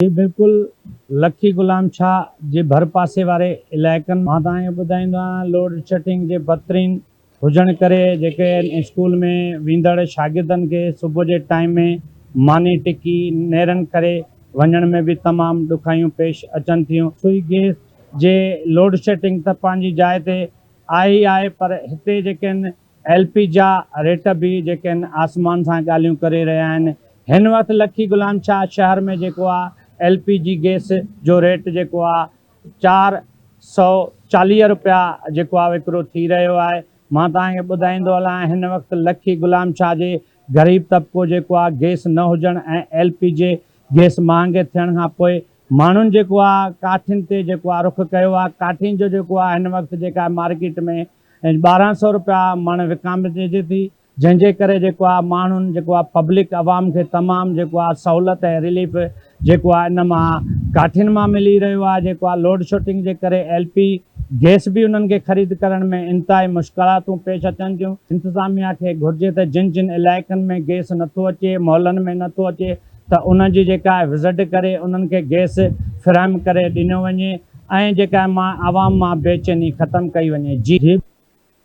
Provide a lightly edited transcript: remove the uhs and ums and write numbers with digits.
जी बिल्कुल। लखी गुलाम शाह जे भर पासे वारे इलाइक़नि मां तव्हांखे ॿुधाईंदो आहियां, लोड शेडिंग जे बदतरीन हुजण करे जेके स्कूल में वेंदड़ शागिर्दनि खे सुबुह जे टाइम में मानी टिकी नेरनि करे वञण में बि तमामु ॾुखियाइयूं पेश अचनि थियूं। सुई गैस जे लोड शेडिंग त पंहिंजी जाइ ते आहे ई आहे, पर हिते जेके आहिनि LP जा रेट बि जेके आहिनि आसमान सां ॻाल्हियूं करे रहिया आहिनि। हिन वक़्तु लखी गुलाम शाह शहर में जेको आहे LPG गैस जो रेट जेको आहे 440 रुपया जेको आहे विकिरो थी रहियो आहे। मां तव्हांखे ॿुधाईंदो हलां, हिन वक़्तु लखी गुलाम शाह जे ग़रीब तबिको जेको आहे गैस न हुजणु ऐं LPG गैस महांगे थियण खां पोइ माण्हुनि जेको आहे काठियुनि ते जेको आहे रुख कयो आहे। काठियुनि जो जेको आहे हिन वक़्तु जेका आहे मार्केट में 1200 रुपया मण विकामिजे थी, जंहिंजे करे जेको आहे माण्हुनि जेको आहे पब्लिक आवाम खे तमामु जेको आहे सहूलियत ऐं रिलीफ जेको आहे इन मां काठियुनि मां मिली रहियो आहे। जेको आहे लोड शेडिंग जे करे LP गैस बि उन्हनि खे ख़रीद करण में इंतिहाई मुश्किलातूं पेश अचनि थियूं। इंतिज़ामिया खे घुरिजे त जिन जिन इलाइक़नि में गैस नथो अचे, मोहल्लनि में नथो अचे, त उन जी जेका आहे विज़िट करे उन्हनि खे गैस फ़राहम करे ॾिनो वञे ऐं जेका आवाम मां बेचैनी ख़तमु कई वञे। जी